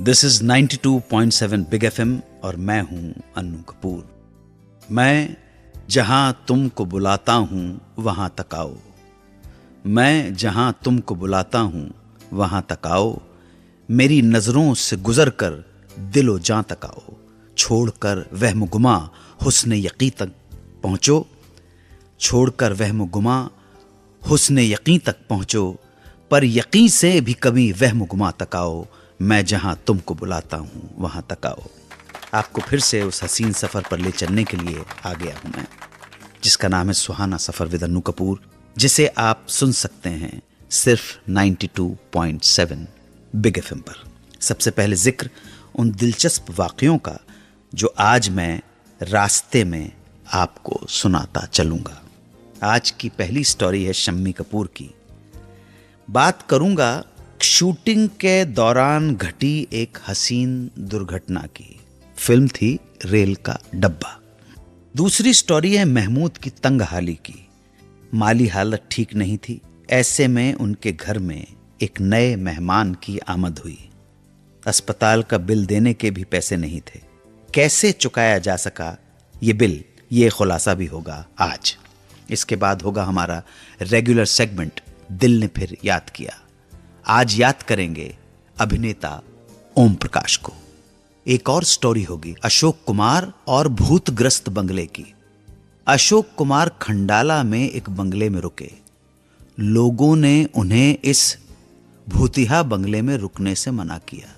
This is 92.7 big FM और मैं हूं अन्नू कपूर। मैं जहां तुमको बुलाता हूं वहां तक आओ, मैं जहां तुमको बुलाता हूं वहां तक आओ, मेरी नजरों से गुजर कर दिलो जां तक आओ, छोड़कर वहम गुमा हुस्न यकीन तक पहुंचो, छोड़कर वहम गुमा हुस्न यकीन तक पहुंचो, पर यकीन से भी कभी वहम गुमा तक आओ, मैं जहां तुमको बुलाता हूं वहां तक आओ। आपको फिर से उस हसीन सफर पर ले चलने के लिए आ गया हूं मैं, जिसका नाम है सुहाना सफर विद अन्नू कपूर, जिसे आप सुन सकते हैं सिर्फ 92.7 बिग एफएम पर। सबसे पहले जिक्र उन दिलचस्प वाकयों का जो आज मैं रास्ते में आपको सुनाता चलूंगा। आज की पहली स्टोरी है शम्मी कपूर की। बात करूंगा शूटिंग के दौरान घटी एक हसीन दुर्घटना की। फिल्म थी रेल का डब्बा। दूसरी स्टोरी है महमूद की तंग हाली की। माली हालत ठीक नहीं थी, ऐसे में उनके घर में एक नए मेहमान की आमद हुई। अस्पताल का बिल देने के भी पैसे नहीं थे। कैसे चुकाया जा सका ये बिल, ये खुलासा भी होगा आज। इसके बाद होगा हमारा रेगुलर सेगमेंट दिल ने फिर याद किया। आज याद करेंगे अभिनेता ओम प्रकाश को। एक और स्टोरी होगी अशोक कुमार और भूतग्रस्त बंगले की। अशोक कुमार खंडाला में एक बंगले में रुके। लोगों ने उन्हें इस भूतिया बंगले में रुकने से मना किया,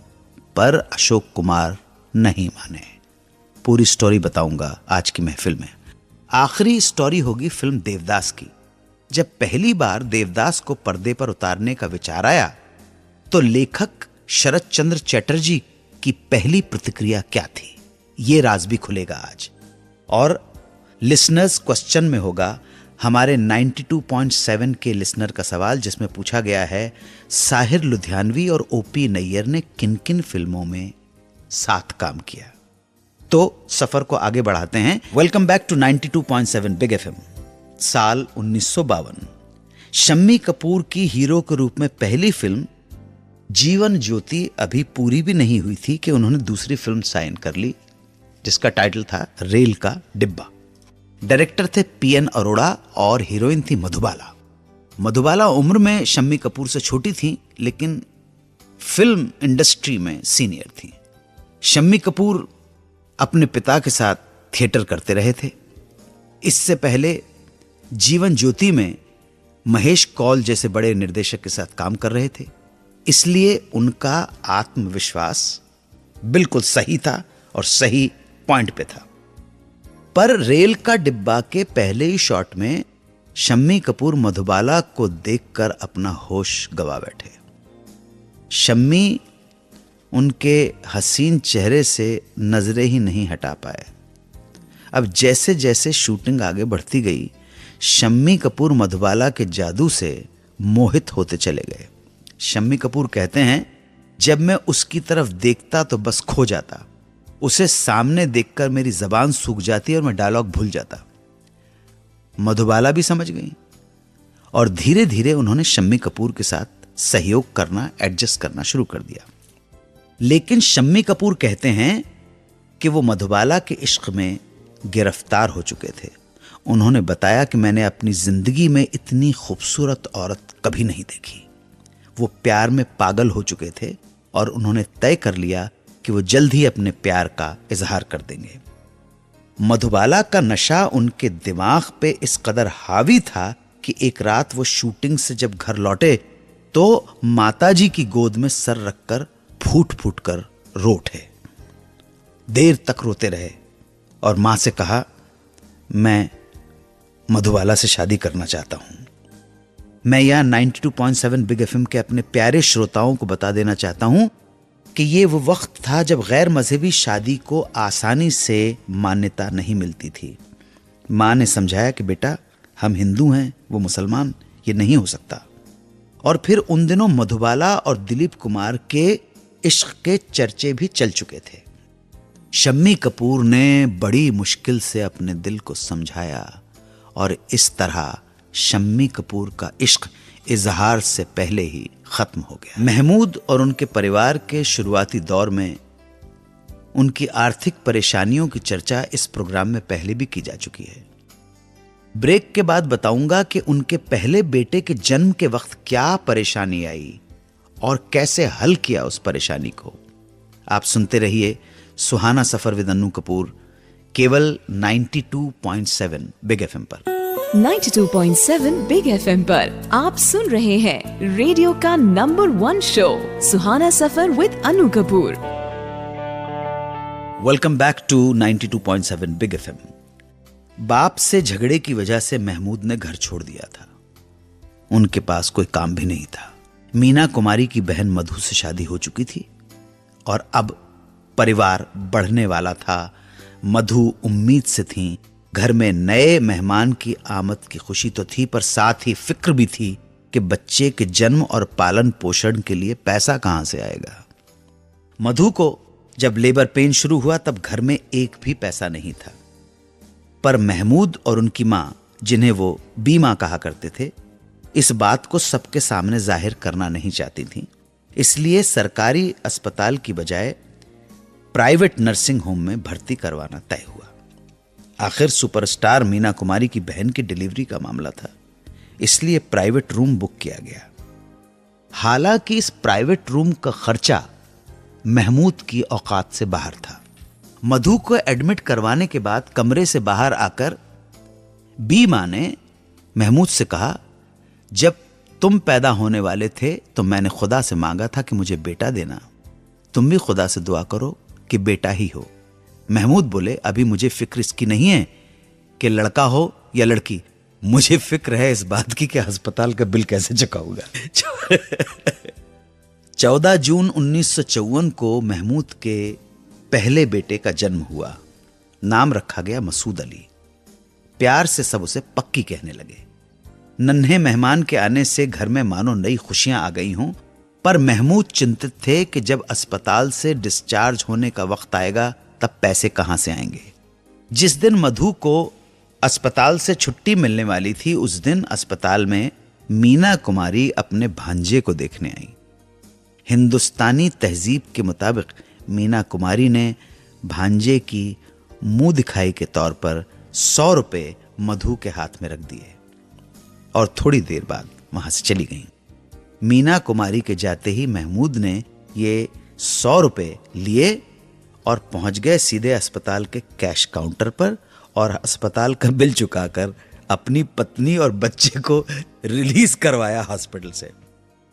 पर अशोक कुमार नहीं माने। पूरी स्टोरी बताऊंगा आज की महफिल में। आखिरी स्टोरी होगी फिल्म देवदास की। जब पहली बार देवदास को पर्दे पर उतारने का विचार आया तो लेखक शरद चंद्र चैटर्जी की पहली प्रतिक्रिया क्या थी, यह राज भी खुलेगा आज। और लिसनर्स क्वेश्चन में होगा हमारे 92.7 के लिसनर का सवाल, जिसमें पूछा गया है साहिर लुधियानवी और ओपी नैयर ने किन किन फिल्मों में साथ काम किया। तो सफर को आगे बढ़ाते हैं। Welcome back to 92.7 big FM. साल 1952। शम्मी कपूर की हीरो के रूप में पहली फिल्म जीवन ज्योति अभी पूरी भी नहीं हुई थी कि उन्होंने दूसरी फिल्म साइन कर ली, जिसका टाइटल था रेल का डिब्बा। डायरेक्टर थे पीएन अरोड़ा और हीरोइन थी मधुबाला। मधुबाला उम्र में शम्मी कपूर से छोटी थी, लेकिन फिल्म इंडस्ट्री में सीनियर थी। शम्मी कपूर अपने पिता के साथ थिएटर करते रहे थे। इससे पहले जीवन ज्योति में महेश कौल जैसे बड़े निर्देशक के साथ काम कर रहे थे, इसलिए उनका आत्मविश्वास बिल्कुल सही था और सही पॉइंट पे था। पर रेल का डिब्बा के पहले ही शॉट में शम्मी कपूर मधुबाला को देखकर अपना होश गवा बैठे। शम्मी उनके हसीन चेहरे से नजरें ही नहीं हटा पाए। अब जैसे जैसे शूटिंग आगे बढ़ती गई, शम्मी कपूर मधुबाला के जादू से मोहित होते चले गए। शम्मी कपूर कहते हैं, जब मैं उसकी तरफ देखता तो बस खो जाता। उसे सामने देखकर मेरी जबान सूख जाती और मैं डायलॉग भूल जाता। मधुबाला भी समझ गई और धीरे धीरे उन्होंने शम्मी कपूर के साथ सहयोग करना, एडजस्ट करना शुरू कर दिया। लेकिन शम्मी कपूर कहते हैं कि वो मधुबाला के इश्क में गिरफ्तार हो चुके थे। उन्होंने बताया कि मैंने अपनी जिंदगी में इतनी खूबसूरत औरत कभी नहीं देखी। वो प्यार में पागल हो चुके थे और उन्होंने तय कर लिया कि वो जल्द ही अपने प्यार का इजहार कर देंगे। मधुबाला का नशा उनके दिमाग पे इस कदर हावी था कि एक रात वो शूटिंग से जब घर लौटे तो माताजी की गोद में सर रखकर फूट फूट कर रो उठे। देर तक रोते रहे और मां से कहा, मैं मधुबाला से शादी करना चाहता हूं। मैं यहां 92.7 बिग एफएम के अपने प्यारे श्रोताओं को बता देना चाहता हूं कि ये वो वक्त था जब गैर मजहबी शादी को आसानी से मान्यता नहीं मिलती थी। मां ने समझाया कि बेटा, हम हिंदू हैं, वो मुसलमान, ये नहीं हो सकता। और फिर उन दिनों मधुबाला और दिलीप कुमार के इश्क के चर्चे भी चल चुके थे। शम्मी कपूर ने बड़ी मुश्किल से अपने दिल को समझाया और इस तरह शम्मी कपूर का इश्क इजहार से पहले ही खत्म हो गया। महमूद और उनके परिवार के शुरुआती दौर में उनकी आर्थिक परेशानियों की चर्चा इस प्रोग्राम में पहले भी की जा चुकी है। ब्रेक के बाद बताऊंगा कि उनके पहले बेटे के जन्म के वक्त क्या परेशानी आई और कैसे हल किया उस परेशानी को। आप सुनते रहिए सुहाना सफर विद अन्नू कपूर, केवल 92.7 बिग एफएम पर। 92.7 बिग एफएम पर आप सुन रहे हैं रेडियो का number 1 show Suhana Safar with Annu Kapoor. Welcome back to 92.7 big FM. बाप से झगड़े की वजह से महमूद ने घर छोड़ दिया था। उनके पास कोई काम भी नहीं था। मीना कुमारी की बहन मधु से शादी हो चुकी थी और अब परिवार बढ़ने वाला था। मधु उम्मीद से थी। घर में नए मेहमान की आमद की खुशी तो थी, पर साथ ही फिक्र भी थी कि बच्चे के जन्म और पालन पोषण के लिए पैसा कहां से आएगा। मधु को जब लेबर पेन शुरू हुआ तब घर में एक भी पैसा नहीं था, पर महमूद और उनकी मां, जिन्हें वो बीमा कहा करते थे, इस बात को सबके सामने जाहिर करना नहीं चाहती थी। इसलिए सरकारी अस्पताल की बजाय प्राइवेट नर्सिंग होम में भर्ती करवाना तय हुआ। आखिर सुपरस्टार मीना कुमारी की बहन की डिलीवरी का मामला था, इसलिए प्राइवेट रूम बुक किया गया। हालांकि इस प्राइवेट रूम का खर्चा महमूद की औकात से बाहर था। मधु को एडमिट करवाने के बाद कमरे से बाहर आकर बीमा ने महमूद से कहा, जब तुम पैदा होने वाले थे तो मैंने खुदा से मांगा था कि मुझे बेटा देना। तुम भी खुदा से दुआ करो कि बेटा ही हो। महमूद बोले, अभी मुझे फिक्र इसकी नहीं है कि लड़का हो या लड़की, मुझे फिक्र है इस बात की कि अस्पताल का बिल कैसे चुकाऊंगा। 14 जून 1954 को महमूद के पहले बेटे का जन्म हुआ। नाम रखा गया मसूद अली। प्यार से सब उसे पक्की कहने लगे। नन्हे मेहमान के आने से घर में मानो नई खुशियां आ गई हों, पर महमूद चिंतित थे कि जब अस्पताल से डिस्चार्ज होने का वक्त आएगा तब पैसे कहां से आएंगे। जिस दिन मधु को अस्पताल से छुट्टी मिलने वाली थी, उस दिन अस्पताल में मीना कुमारी अपने भांजे को देखने आई। हिंदुस्तानी तहजीब के मुताबिक मीना कुमारी ने भांजे की मुंह दिखाई के तौर पर 100 रुपए मधु के हाथ में रख दिए और थोड़ी देर बाद वहां से चली गई। मीना कुमारी के जाते ही महमूद ने ये 100 रुपए लिए और पहुंच गए सीधे अस्पताल के कैश काउंटर पर और अस्पताल का बिल चुकाकर अपनी पत्नी और बच्चे को रिलीज करवाया हॉस्पिटल से।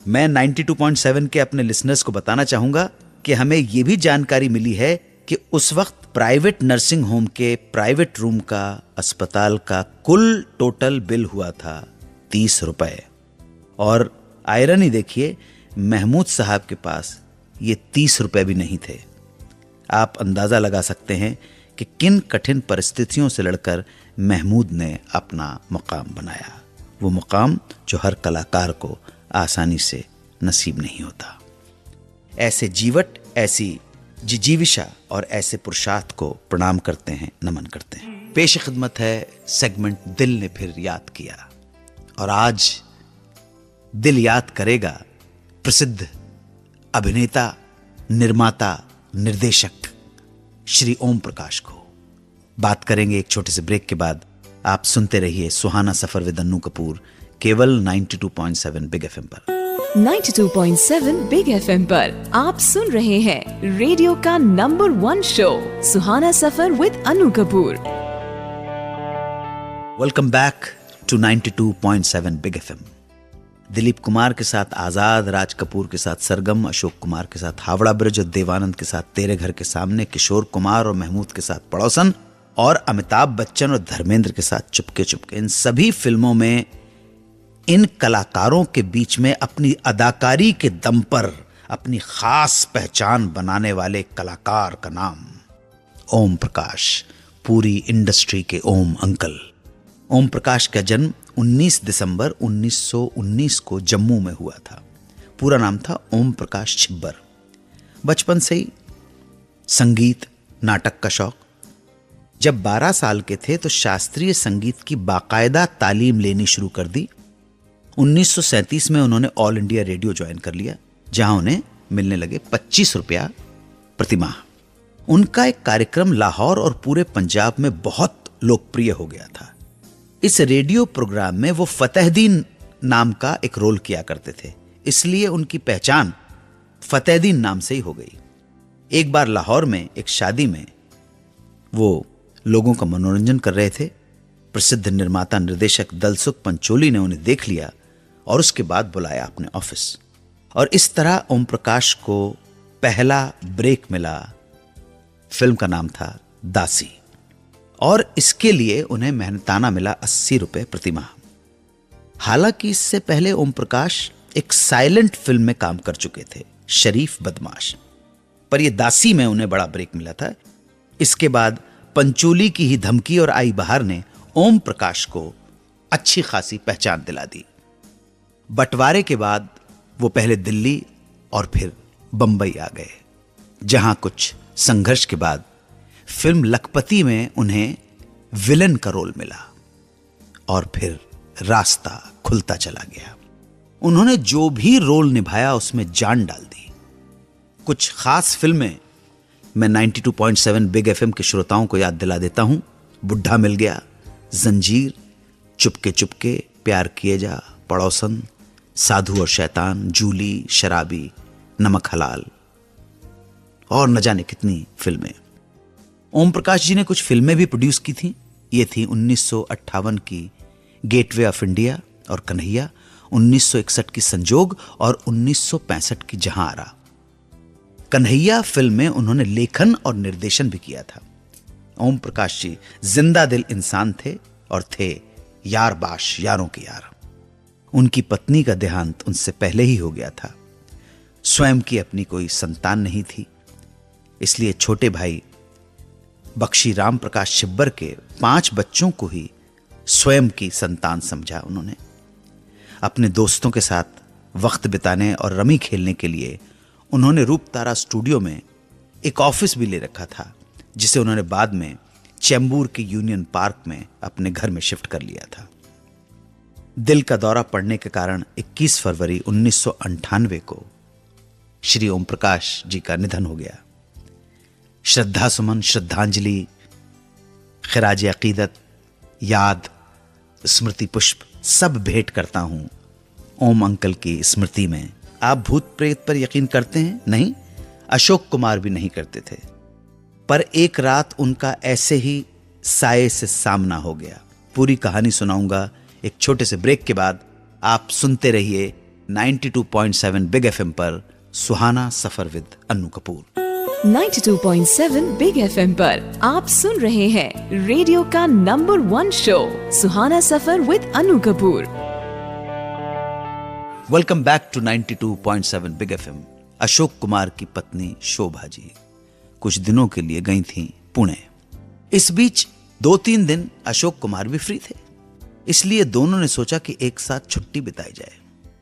मैं 92.7 के अपने लिसनर्स को बताना चाहूंगा कि हमें यह भी जानकारी मिली है कि उस वक्त प्राइवेट नर्सिंग होम के प्राइवेट रूम का अस्पताल का कुल टोटल बिल हुआ था 30 रुपए। और आयरनी देखिए, महमूद साहब के पास ये 30 रुपए भी नहीं थे। आप अंदाजा लगा सकते हैं कि किन कठिन परिस्थितियों से लड़कर महमूद ने अपना मुकाम बनाया। वो मुकाम जो हर कलाकार को आसानी से नसीब नहीं होता। ऐसे जीवट, ऐसी जिजीविशा और ऐसे पुरुषार्थ को प्रणाम करते हैं, नमन करते हैं। पेश खिदमत है सेगमेंट दिल ने फिर याद किया, और आज दिल याद करेगा प्रसिद्ध अभिनेता, निर्माता, निर्देशक श्री ओम प्रकाश को। बात करेंगे एक छोटे से ब्रेक के बाद। आप सुनते रहिए सुहाना सफर विद अन्नू कपूर, केवल 92.7 बिग एफएम पर। 92.7 बिग एफएम पर आप सुन रहे हैं रेडियो का number 1 show Suhana Safar with Annu Kapoor. Welcome back to 92.7 big FM. Dilip Kumar के साथ आजाद, राज कपूर के साथ सरगम, अशोक कुमार के साथ हावड़ा ब्रिज और देवानंद के साथ तेरे घर के सामने, किशोर कुमार और महमूद के साथ पड़ोसन, और अमिताभ बच्चन और धर्मेंद्र के साथ चुपके चुपके। इन सभी फिल्मों में इन कलाकारों के बीच में अपनी अदाकारी के दम पर अपनी खास पहचान बनाने वाले कलाकार का नाम ओम प्रकाश, पूरी इंडस्ट्री के ओम अंकल। ओम प्रकाश का जन्म 19 दिसंबर 1919 को जम्मू में हुआ था। पूरा नाम था ओम प्रकाश छिब्बर। बचपन से ही संगीत, नाटक का शौक। जब 12 साल के थे तो शास्त्रीय संगीत की बाकायदा तालीम लेनी शुरू कर दी 1937 में उन्होंने ऑल इंडिया रेडियो ज्वाइन कर लिया, जहां उन्हें मिलने लगे 25 रुपया प्रतिमाह। उनका एक कार्यक्रम लाहौर और पूरे पंजाब में बहुत लोकप्रिय हो गया था। इस रेडियो प्रोग्राम में वो फतेहदीन नाम का एक रोल किया करते थे, इसलिए उनकी पहचान फतेहदीन नाम से ही हो गई। एक बार लाहौर में एक शादी में वो लोगों का मनोरंजन कर रहे थे। प्रसिद्ध निर्माता निर्देशक दलसुख पंचोली ने उन्हें देख लिया और उसके बाद बुलाया अपने ऑफिस, और इस तरह ओम प्रकाश को पहला ब्रेक मिला। फिल्म का नाम था दासी, और इसके लिए उन्हें मेहनताना मिला 80 रुपए प्रतिमाह। हालांकि इससे पहले ओम प्रकाश एक साइलेंट फिल्म में काम कर चुके थे, शरीफ बदमाश, पर यह दासी में उन्हें बड़ा ब्रेक मिला था। इसके बाद पंचोली की ही धमकी और आई बहार ने ओम प्रकाश को अच्छी खासी पहचान दिला दी। बंटवारे के बाद वो पहले दिल्ली और फिर बंबई आ गए, जहां कुछ संघर्ष के बाद फिल्म लखपति में उन्हें विलन का रोल मिला और फिर रास्ता खुलता चला गया। उन्होंने जो भी रोल निभाया उसमें जान डाल दी। कुछ खास फिल्में मैं 92.7 बिग एफएम के श्रोताओं को याद दिला देता हूं। बुढ़ा मिल गया, जंजीर, चुपके चुपके, प्यार किए जा, पड़ोसन, साधु और शैतान, जूली, शराबी, नमक हलाल, और न जाने कितनी फिल्में। ओम प्रकाश जी ने कुछ फिल्में भी प्रोड्यूस की थी। ये थी 1958 की गेटवे ऑफ इंडिया और कन्हैया, 1961 की संजोग और 1965 की जहां आरा। कन्हैया फिल्म में उन्होंने लेखन और निर्देशन भी किया था। ओम प्रकाश जी जिंदा दिल इंसान थे और थे यार बाश, यारों के यार। उनकी पत्नी का देहांत उनसे पहले ही हो गया था। स्वयं की अपनी कोई संतान नहीं थी, इसलिए छोटे भाई बख्शी राम प्रकाश छिब्बर के 5 बच्चों को ही स्वयं की संतान समझा। उन्होंने अपने दोस्तों के साथ वक्त बिताने और रमी खेलने के लिए उन्होंने रूपतारा स्टूडियो में एक ऑफिस भी ले रखा था, जिसे उन्होंने बाद में चेंबूर के यूनियन पार्क में अपने घर में शिफ्ट कर लिया था। दिल का दौरा पड़ने के कारण 21 फरवरी 1998 को श्री ओम प्रकाश जी का निधन हो गया। श्रद्धा सुमन, श्रद्धांजलि, खिराज अकीदत, याद, स्मृति पुष्प सब भेंट करता हूं ओम अंकल की स्मृति में। आप भूत प्रेत पर यकीन करते हैं? नहीं, अशोक कुमार भी नहीं करते थे, पर एक रात उनका ऐसे ही साये से सामना हो गया। पूरी कहानी सुनाऊंगा एक छोटे से ब्रेक के बाद। आप सुनते रहिए 92.7 बिग एफएम पर Suhana Safar with Annu Kapoor. 92.7 big FM पर आप सुन रहे हैं रेडियो का number 1 show Suhana Safar with Annu Kapoor. Welcome back to 92.7 big FM. Ashok Kumar की पत्नी शोभा जी कुछ दिनों के लिए गई थी पुणे। इस बीच 2-3 दिन अशोक कुमार भी फ्री थे, इसलिए दोनों ने सोचा कि एक साथ छुट्टी बिताई जाए।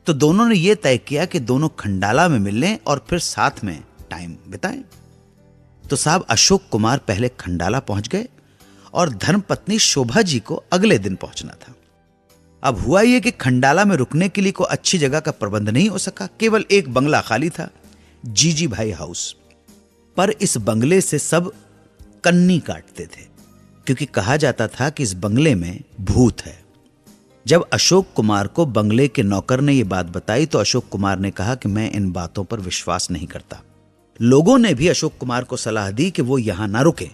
तो दोनों ने यह तय किया कि दोनों खंडाला में मिल लें और फिर साथ में टाइम बिताएं। तो साहब अशोक कुमार पहले खंडाला पहुंच गए और धर्मपत्नी शोभा जी को अगले दिन पहुंचना था। अब हुआ यह कि खंडाला में रुकने के लिए कोई अच्छी जगह का प्रबंध नहीं हो सका। केवल एक बंगला खाली था, जीजी भाई हाउस। पर इस बंगले से सब कन्नी काटते थे, क्योंकि कहा जाता था कि इस बंगले में भूत है। जब अशोक कुमार को बंगले के नौकर ने यह बात बताई तो अशोक कुमार ने कहा कि मैं इन बातों पर विश्वास नहीं करता। लोगों ने भी अशोक कुमार को सलाह दी कि वो यहां ना रुके,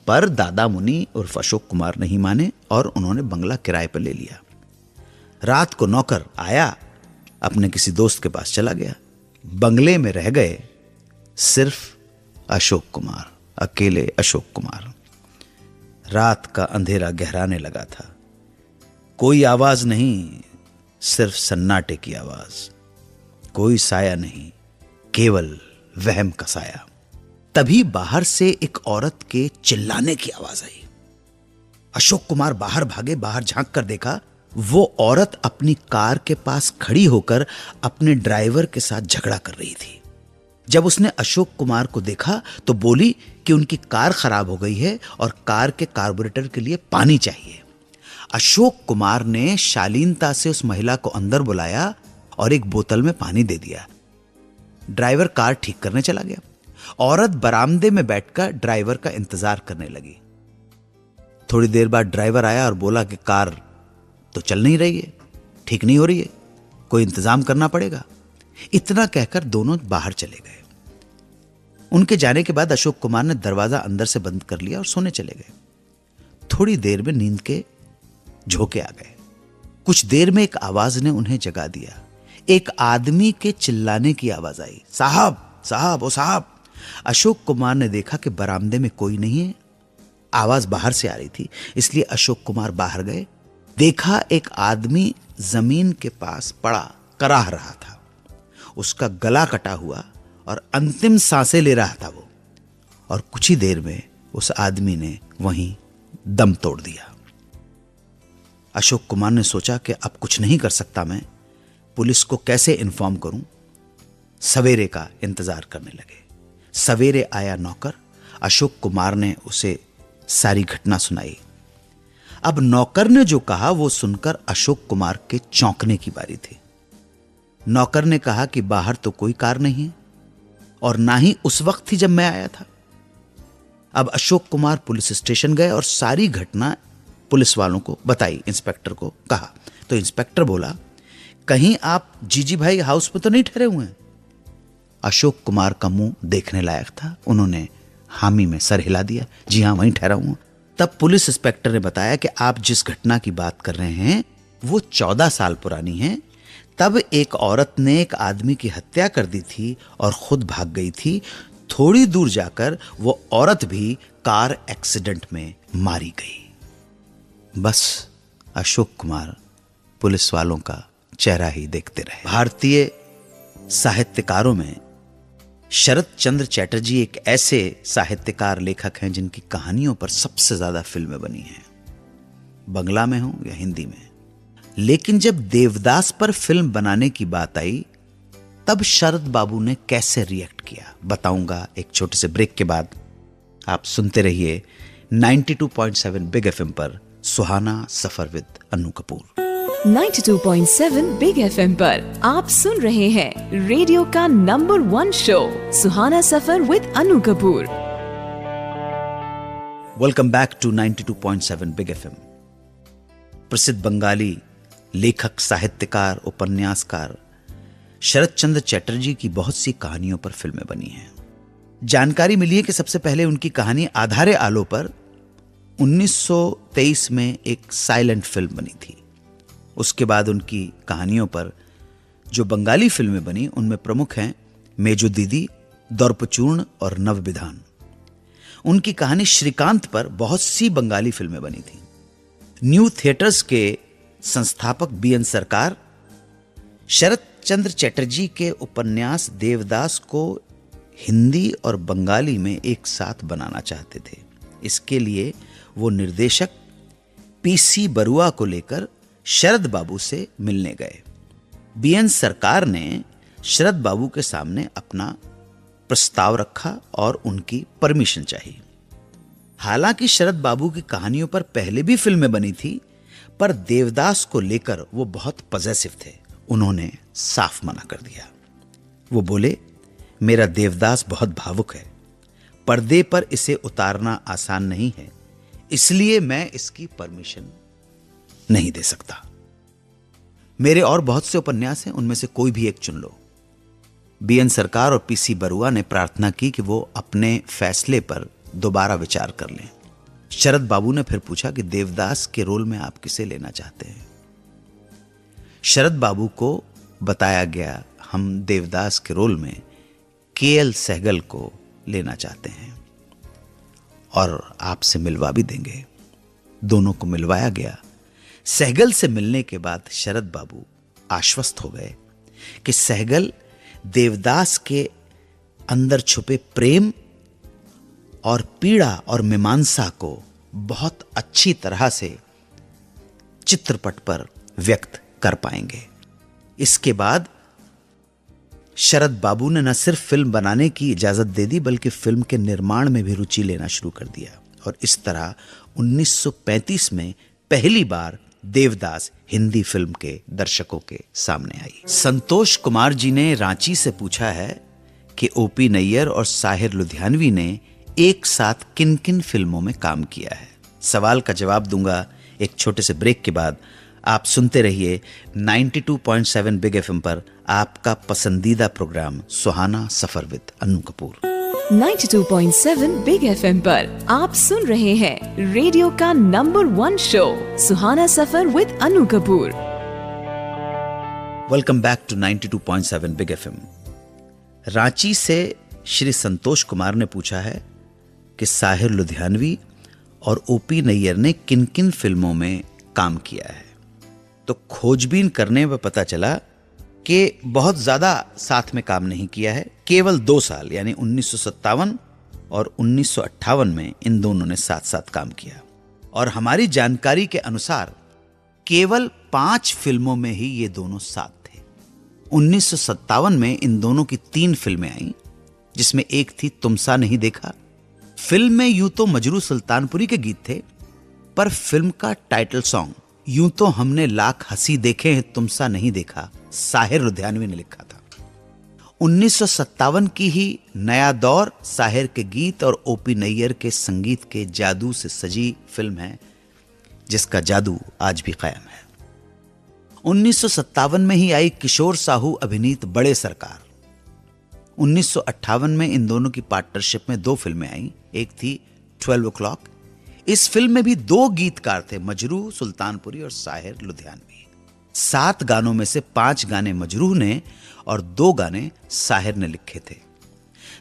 पर दादा मुनि उर्फ अशोक कुमार नहीं माने और उन्होंने बंगला किराए पर ले लिया। रात को नौकर आया, अपने किसी दोस्त के पास चला गया। बंगले में रह गए सिर्फ अशोक कुमार, अकेले अशोक कुमार। रात का अंधेरा गहराने लगा था। कोई आवाज नहीं, सिर्फ सन्नाटे की आवाज। कोई साया नहीं, केवल वहम का साया। तभी बाहर से एक औरत के चिल्लाने की आवाज आई। अशोक कुमार बाहर भागे। बाहर झांक कर देखा, वो औरत अपनी कार के पास खड़ी होकर अपने ड्राइवर के साथ झगड़ा कर रही थी। जब उसने अशोक कुमार को देखा तो बोली कि उनकी कार खराब हो गई है और कार के कार्बोरेटर के लिए पानी चाहिए। अशोक कुमार ने शालीनता से उस महिला को अंदर बुलाया और एक बोतल में पानी दे दिया। ड्राइवर कार ठीक करने चला गया। औरत बरामदे में बैठकर ड्राइवर का इंतजार करने लगी। थोड़ी देर बाद ड्राइवर आया और बोला कि कार तो चल नहीं रही है, ठीक नहीं हो रही है, कोई इंतजाम करना पड़ेगा। इतना कहकर दोनों बाहर चले गए। उनके जाने के बाद अशोक कुमार ने दरवाजा अंदर से बंद कर लिया और सोने चले गए। थोड़ी देर में नींद के झोंके आ गए। कुछ देर में एक आवाज ने उन्हें जगा दिया। एक आदमी के चिल्लाने की आवाज आई, साहब साहब ओ साहब। अशोक कुमार ने देखा कि बरामदे में कोई नहीं है। आवाज बाहर से आ रही थी, इसलिए अशोक कुमार बाहर गए। देखा एक आदमी जमीन के पास पड़ा कराह रहा था। उसका गला कटा हुआ और अंतिम सांसें ले रहा था वो। और कुछ ही देर में उस आदमी ने वहीं दम तोड़ दिया। अशोक कुमार ने सोचा कि अब कुछ नहीं कर सकता मैं, पुलिस को कैसे इन्फॉर्म करूं। सवेरे का इंतजार करने लगे। सवेरे आया नौकर। अशोक कुमार ने उसे सारी घटना सुनाई। अब नौकर ने जो कहा वो सुनकर अशोक कुमार के चौंकने की बारी थी। नौकर ने कहा कि बाहर तो कोई कार नहीं है और ना ही उस वक्त थी जब मैं आया था। अब अशोक कुमार पुलिस स्टेशन गए और सारी घटना पुलिस वालों को बताई। इंस्पेक्टर को कहा तो इंस्पेक्टर बोला, कहीं आप जीजी भाई हाउस में तो नहीं ठहरे हुए हैं? अशोक कुमार का मुंह देखने लायक था। उन्होंने हामी में सर हिला दिया, जी हां वहीं ठहरा हूं। तब पुलिस इंस्पेक्टर ने बताया कि आप जिस घटना की बात कर रहे हैं वो 14 साल पुरानी है। तब एक औरत ने एक आदमी की हत्या कर दी थी और खुद भाग गई थी। थोड़ी दूर जाकर वो औरत भी कार एक्सीडेंट में मारी गई। बस अशोक कुमार पुलिस वालों का चेहरा ही देखते रहे। भारतीय साहित्यकारों में शरत चंद्र चैटर्जी एक ऐसे साहित्यकार लेखक हैं जिनकी कहानियों पर सबसे ज्यादा फिल्में बनी हैं, बंगला में हो या हिंदी में। लेकिन जब देवदास पर फिल्म बनाने की बात आई तब शरद बाबू ने कैसे रिएक्ट किया बताऊंगा एक छोटे से ब्रेक के बाद। आप सुनते रहिए 92.7 बिग एफएम पर Suhana Safar with Annu Kapoor. 92.7 big FM पर आप सुन रहे हैं रेडियो का number 1 show Suhana Safar with Anu Kapoor. Welcome back to 92.7 big FM. प्रसिद्ध बंगाली लेखक, साहित्यकार, उपन्यासकार शरत चंद्र चैटर्जी की बहुत सी कहानियों पर फिल्में बनी हैं। जानकारी मिली है कि सबसे पहले उनकी कहानी आधारे आलो पर 1923 में एक साइलेंट फिल्म बनी थी। उसके बाद उनकी कहानियों पर जो बंगाली फिल्में बनी उनमें प्रमुख हैं मेजो दीदी, दर्पचूर्ण और नवविधान। उनकी कहानी श्रीकांत पर बहुत सी बंगाली फिल्में बनी थी। न्यू थिएटर्स के संस्थापक बीएन सरकार शरत चंद्र चैटर्जी के उपन्यास देवदास को हिंदी और बंगाली में एक साथ बनाना चाहते थे। इसके लिए वो निर्देशक पीसी बरुआ को लेकर शरद बाबू से मिलने गए। बीएन सरकार ने शरद बाबू के सामने अपना प्रस्ताव रखा और उनकी परमिशन चाहिए। हालांकि शरद बाबू की कहानियों पर पहले भी फिल्में बनी थी, पर देवदास को लेकर वो बहुत पॉजिटिव थे। उन्होंने साफ मना कर दिया। वो बोले, मेरा देवदास बहुत भावुक है, पर्दे पर इसे उतारना आसान नहीं है, इसलिए मैं इसकी परमिशन नहीं दे सकता। मेरे और बहुत से उपन्यास हैं, उनमें से कोई भी एक चुन लो। बीएन सरकार और पीसी बरुआ ने प्रार्थना की कि वो अपने फैसले पर दोबारा विचार कर लें। शरद बाबू ने फिर पूछा कि देवदास के रोल में आप किसे लेना चाहते हैं। शरद बाबू को बताया गया, हम देवदास के रोल में केएल सहगल को लेना चाहते हैं और आपसे मिलवा भी देंगे। दोनों को मिलवाया गया। सहगल से मिलने के बाद शरद बाबू आश्वस्त हो गए कि सहगल देवदास के अंदर छुपे प्रेम और पीड़ा और मीमांसा को बहुत अच्छी तरह से चित्रपट पर व्यक्त कर पाएंगे। इसके बाद शरद बाबू ने न सिर्फ फिल्म बनाने की इजाजत दे दी, बल्कि फिल्म के निर्माण में भी रुचि लेना शुरू कर दिया। और इस तरह 1935 में पहली बार देवदास हिंदी फिल्म के दर्शकों के सामने आई। संतोष कुमार जी ने रांची से पूछा है कि ओपी नैयर और साहिर लुधियानवी ने एक साथ किन किन फिल्मों में काम किया है। सवाल का जवाब दूंगा एक छोटे से ब्रेक के बाद। आप सुनते रहिए 92.7 बिग एफएम पर आपका पसंदीदा programme Suhana Safar with Annu Kapoor. 92.7 big FM पर आप सुन रहे हैं रेडियो का number 1 show Suhana Safar with Annu Kapoor. Welcome back to 92.7 big FM. Ranchi से श्री संतोष कुमार ने पूछा है कि साहिर लुधियानवी और ओपी नैयर ने किन किन फिल्मों में काम किया है। तो खोजबीन करने में पता चला कि बहुत ज्यादा साथ में काम नहीं किया है। केवल 2 साल यानी 1957 और 1958 में इन दोनों ने साथ साथ काम किया। और हमारी जानकारी के अनुसार केवल 5 फिल्मों में ही ये दोनों साथ थे। 1957 में इन दोनों की 3 फिल्में आईं, जिसमें एक थी तुमसा नहीं देखा। फिल्म में यूं तो मजरू सुल्तानपुरी के गीत थे, पर फिल्म का टाइटल सॉन्ग यूं तो हमने लाख हंसी देखे हैं तुमसा नहीं देखा साहिर लुधियानवी ने लिखा था। 1957 की ही नया दौर साहिर के गीत और ओपी नैयर के संगीत के जादू से सजी फिल्म है, जिसका जादू आज भी कायम है। 1957 में ही आई किशोर साहू अभिनीत बड़े सरकार। 1958 में इन दोनों की पार्टनरशिप में 2 फिल्में आईं। एक थी 12 o'clock। इस फिल्म में भी 2 गीतकार थे, मजरू सुल्तानपुरी और साहिर लुधियानवी। 7 गानों में से 5 गाने मजरू ने और 2 गाने साहिर ने लिखे थे।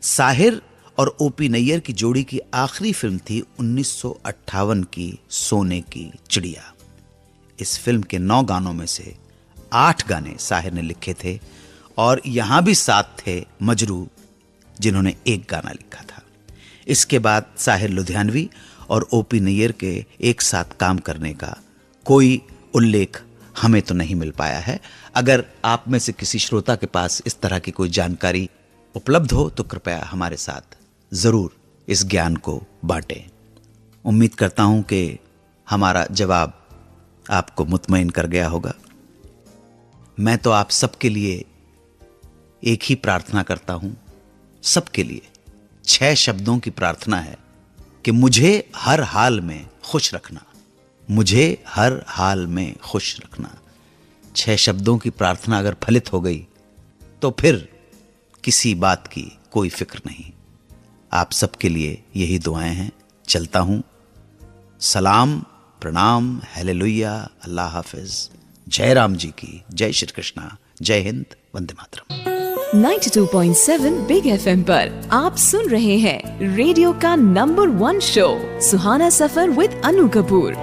साहिर और ओपी नैयर की जोड़ी की आखिरी फिल्म थी 1958 की सोने की चिड़िया। इस फिल्म के 9 गानों में से 8 गाने साहिर ने लिखे थे और यहां भी साथ थे मजरू, जिन्होंने 1 गाना लिखा था। इसके बाद साहिर लुधियानवी और ओपी नैयर के एक साथ काम करने का कोई उल्लेख हमें तो नहीं मिल पाया है। अगर आप में से किसी श्रोता के पास इस तरह की कोई जानकारी उपलब्ध हो तो कृपया हमारे साथ जरूर इस ज्ञान को बांटें। उम्मीद करता हूं कि हमारा जवाब आपको मुतमईन कर गया होगा। मैं तो आप सबके लिए एक ही प्रार्थना करता हूं, सबके लिए 6 शब्दों की प्रार्थना है कि मुझे हर हाल में खुश रखना, मुझे हर हाल में खुश रखना। 6 शब्दों की प्रार्थना अगर फलित हो गई तो फिर किसी बात की कोई फिक्र नहीं। आप सबके लिए यही दुआएं हैं। चलता हूं। सलाम, प्रणाम, हालेलुया, अल्लाह हाफिज। जय राम जी की, जय श्री कृष्णा, जय हिंद, वंदे मातरम। 92.7 बिग एफएम पर आप सुन रहे हैं रेडियो का number 1 show Suhana Safar with Annu Kapoor.